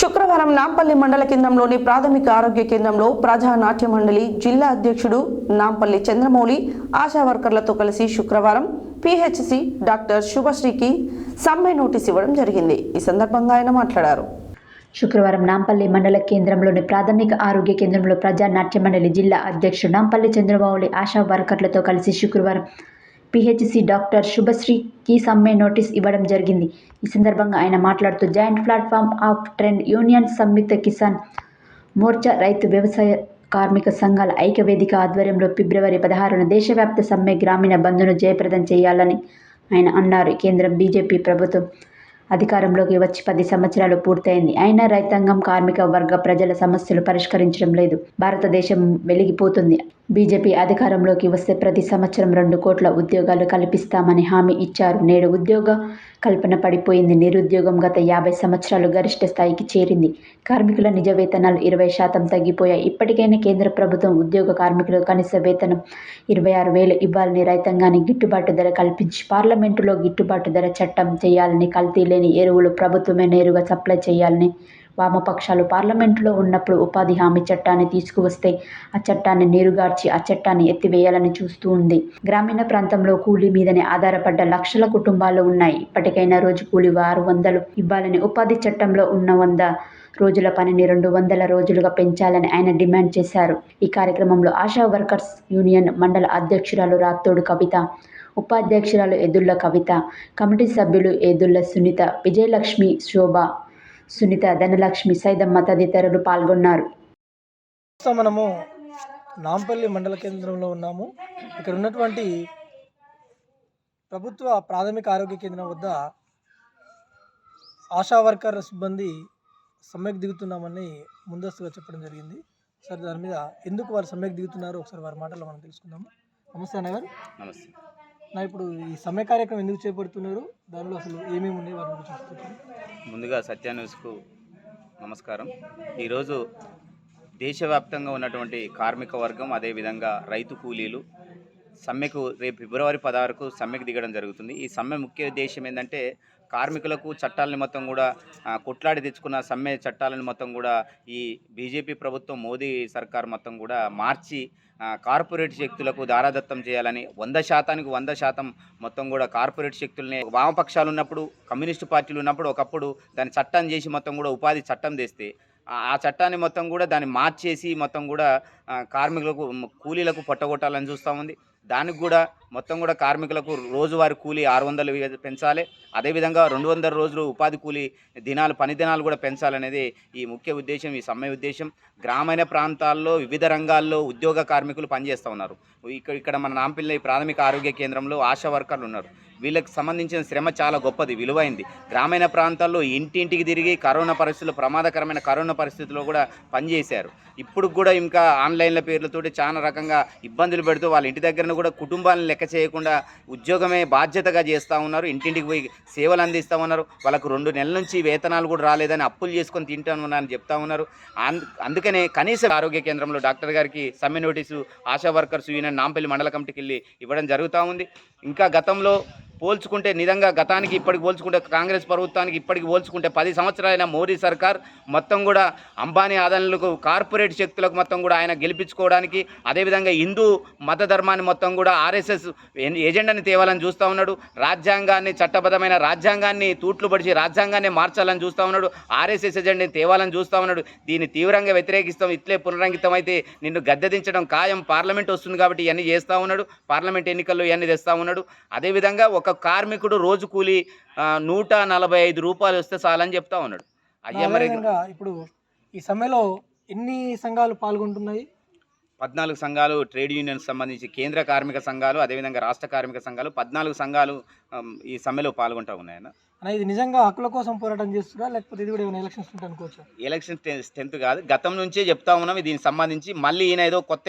శుక్రవారం నాంపల్లి మండల కేంద్రంలోని ప్రాథమిక ఆరోగ్య కేంద్రంలో ప్రజా నాట్య మండలి జిల్లా అధ్యక్షుడు నాంపల్లి చంద్రమౌళి ఆశా వర్కర్లతో కలిసి శుక్రవారం పిహెచ్సి డాక్టర్ శుభశ్రీకి సమ్మె నోటీస్ ఇవ్వడం జరిగింది. ఈ సందర్భంగా ఆయన మాట్లాడారు. శుక్రవారం నాంపల్లి మండల కేంద్రంలోని ప్రాథమిక ఆరోగ్య కేంద్రంలో ప్రజా నాట్య మండలి జిల్లా అధ్యక్షుడు నాంపల్లి చంద్రమౌళి ఆశా వర్కర్లతో కలిసి శుక్రవారం పిహెచ్సి డాక్టర్ శుభశ్రీకి సమ్మె నోటీస్ ఇవ్వడం జరిగింది. ఈ సందర్భంగా ఆయన మాట్లాడుతూ joint platform of trade union, Samyukta Kisan Morcha, రైతు వ్యవసాయ కార్మిక సంఘాల ఐక్య వేదిక ఆధ్వర్యంలో ఫిబ్రవరి 16న దేశవ్యాప్త సమ్మె గ్రామీణ బంద్ను జయప్రదం చేయాలని ఆయన అన్నారు. కేంద్రం బీజేపీ ప్రభుత్వం అధికారంలోకి వచ్చి 10 సంవత్సరాలు పూర్తయింది. అయినా రైతాంగం, కార్మిక వర్గ ప్రజల సమస్యలు పరిష్కరించడం లేదు. భారతదేశం వెలిగిపోతుంది. బీజేపీ అధికారంలోకి వస్తే ప్రతి సంవత్సరం 2 కోట్ల ఉద్యోగాలు కల్పిస్తామని హామీ ఇచ్చారు. నేడు ఉద్యోగ కల్పన పడిపోయింది. నిరుద్యోగం గత 50 సంవత్సరాలు గరిష్ట స్థాయికి చేరింది. కార్మికుల నిజ వేతనాలు 20% తగ్గిపోయాయి. ఇప్పటికైనా కేంద్ర ప్రభుత్వం ఉద్యోగ కార్మికులకు కనీస వేతనం 26,000 ఇవ్వాలని, రైతాంగానికి గిట్టుబాటు ధర కల్పించి పార్లమెంటులో గిట్టుబాటు ధర చట్టం చేయాలని, కల్తీ లేని ఎరువులు ప్రభుత్వమే నేరుగా సప్లై చేయాలని, వామపక్షాలు పార్లమెంటులో ఉన్నప్పుడు ఉపాధి హామీ చట్టాన్ని తీసుకువస్తే ఆ చట్టాన్ని నీరుగార్చి ఆ చట్టాన్ని ఎత్తివేయాలని చూస్తూ ఉంది. గ్రామీణ ప్రాంతంలో కూలీ మీదనే ఆధారపడ్డ లక్షల కుటుంబాలు ఉన్నాయి. ఇప్పటికైనా రోజు కూలీ 600 ఇవ్వాలని, ఉపాధి చట్టంలో ఉన్న 100 రోజుల పనిని 200 రోజులుగా పెంచాలని ఆయన డిమాండ్ చేశారు. ఈ కార్యక్రమంలో ఆశా వర్కర్స్ యూనియన్ మండల అధ్యక్షురాలు రాత్తోడు కవిత, ఉపాధ్యక్షురాలు ఎదుళ్ల కవిత, కమిటీ సభ్యులు ఎదుళ్ల సునీత, విజయలక్ష్మి, శోభ, సునీత, ధనలక్ష్మి, సైదమ్మ తదితరులు పాల్గొన్నారు. మనము నాంపల్లి మండల కేంద్రంలో ఉన్నాము. ఇక్కడ ఉన్నటువంటి ప్రభుత్వ ప్రాథమిక ఆరోగ్య కేంద్రం వద్ద ఆశా వర్కర్ సిబ్బంది సమ్మెకు దిగుతున్నామని ముందస్తుగా చెప్పడం జరిగింది. సార్, దాని మీద ఎందుకు వారు సమ్మెకు దిగుతున్నారో ఒకసారి వారి మాటల్లో మనం తెలుసుకుందాము. నమస్తే అన్నగారు. నమస్తే. ఇప్పుడు ఈ సమ్మె కార్యక్రమం ఎందుకు చేపడుతున్నారు, దానిలో అసలు ఏమేమి ఉన్నాయి వారి గురించి చెప్తున్నారు. ముందుగా సత్య న్యూస్కు నమస్కారం. ఈరోజు దేశవ్యాప్తంగా ఉన్నటువంటి కార్మిక వర్గం, అదేవిధంగా రైతు కూలీలు సమ్మెకు రేపు ఫిబ్రవరి 16కు సమ్మెకు దిగడం జరుగుతుంది. ఈ సమ్మె ముఖ్య ఉద్దేశం ఏంటంటే కార్మికులకు చట్టాలను మొత్తం కూడా కొట్లాడి తెచ్చుకున్న సమ్మె చట్టాలను మొత్తం కూడా ఈ బీజేపీ ప్రభుత్వం, మోదీ సర్కార్ మొత్తం కూడా మార్చి కార్పొరేట్ శక్తులకు దారాదత్తం చేయాలని 100%కి 100% మొత్తం కూడా కార్పొరేట్ శక్తుల్ని, వామపక్షాలు ఉన్నప్పుడు, కమ్యూనిస్టు పార్టీలు ఉన్నప్పుడు ఒకప్పుడు దాన్ని చట్టం చేసి మొత్తం కూడా ఉపాధి చట్టం తెస్తే ఆ చట్టాన్ని మొత్తం కూడా దాన్ని మార్చేసి మొత్తం కూడా కార్మికులకు, కూలీలకు పొట్టగొట్టాలని చూస్తూ ఉంది. దానికి కూడా మొత్తం కూడా కార్మికులకు రోజువారీ కూలీ 600 పెంచాలి. అదేవిధంగా 200 రోజులు ఉపాధి కూలీ దినాలు, పని దినాలు కూడా పెంచాలనేది ఈ ముఖ్య ఉద్దేశం, ఈ సమ్మె ఉద్దేశం. గ్రామీణ ప్రాంతాల్లో వివిధ రంగాల్లో ఉద్యోగ కార్మికులు పనిచేస్తూ ఉన్నారు. ఇక్కడ మన నాంపల్లి ప్రాథమిక ఆరోగ్య కేంద్రంలో ఆశా వర్కర్లు ఉన్నారు. వీళ్ళకి సంబంధించిన శ్రమ చాలా గొప్పది, విలువైంది. గ్రామీణ ప్రాంతాల్లో ఇంటింటికి తిరిగి కరోనా పరిస్థితుల్లో, ప్రమాదకరమైన కరోనా పరిస్థితుల్లో కూడా పనిచేశారు. ఇప్పుడు కూడా ఇంకా ఆన్లైన్ల పేర్లతోటి చాలా రకంగా ఇబ్బందులు పెడుతూ వాళ్ళ ఇంటి దగ్గర కూడా కుటుంబాలను లెక్క చేయకుండా ఉద్యోగమే బాధ్యతగా చేస్తూ ఉన్నారు. ఇంటింటికి పోయి సేవలు అందిస్తూ ఉన్నారు. వాళ్ళకు 2 నెలల నుంచి వేతనాలు కూడా రాలేదని అప్పులు చేసుకొని తింటాను చెప్తా ఉన్నారు. అందుకనే కనీస ఆరోగ్య కేంద్రంలో డాక్టర్ గారికి సమ్మె notice ASHA workers union Nampally మండల కమిటీకి వెళ్ళి ఇవ్వడం జరుగుతూ ఉంది. ఇంకా గతంలో పోల్చుకుంటే, నిజంగా గతానికి ఇప్పటికి పోల్చుకుంటే, కాంగ్రెస్ ప్రభుత్వానికి ఇప్పటికి పోల్చుకుంటే 10 సంవత్సరాలైన మోడీ సర్కార్ మొత్తం కూడా అంబానీ ఆదాయాలకు, కార్పొరేట్ శక్తులకు మొత్తం కూడా ఆయన గెలిపించుకోవడానికి, అదేవిధంగా హిందూ మత ధర్మాన్ని మొత్తం కూడా ఆర్ఎస్ఎస్ ఎజెండాని తేవాలని చూస్తూ ఉన్నాడు. రాజ్యాంగాన్ని, చట్టబద్ధమైన రాజ్యాంగాన్ని తూట్లు పడిచి రాజ్యాంగాన్ని మార్చాలని చూస్తూ ఉన్నాడు. ఆర్ఎస్ఎస్ ఎజెండాని తేవాలని చూస్తూ ఉన్నాడు. దీన్ని తీవ్రంగా వ్యతిరేకిస్తాం. ఇట్లే పునరంకితం అయితే నిన్ను గద్దెదించడం ఖాయం. పార్లమెంట్ వస్తుంది కాబట్టి ఇవన్నీ చేస్తూ ఉన్నాడు. పార్లమెంట్ ఎన్నికల్లో ఇవన్నీ తెస్తూ ఉన్నాడు. అదేవిధంగా ఒక కార్మికుడు రోజు కూలీ 145 రూపాయలు వస్తే చాలని చెప్తా ఉన్నాడు. ఇప్పుడు ఈ సమ్మెలో ఎన్ని సంఘాలు పాల్గొంటున్నాయి? 14 సంఘాలు, ట్రేడ్ యూనియన్స్ సంబంధించి కేంద్ర కార్మిక సంఘాలు, అదేవిధంగా రాష్ట్ర కార్మిక సంఘాలు 14 సంఘాలు ఈ సమ్మెలో పాల్గొంటూ ఉన్నాయన్న. ఇది నిజంగా హక్కుల కోసం పోరాటం చేస్తున్నా, లేకపోతే ఇది కూడా ఏమైనా ఎలక్షన్స్ అనుకోవచ్చు? ఎలక్షన్ స్ట్రెంత్ కాదు, గతం నుంచే చెప్తా ఉన్నాం దీనికి సంబంధించి. మళ్ళీ ఈయన ఏదో కొత్త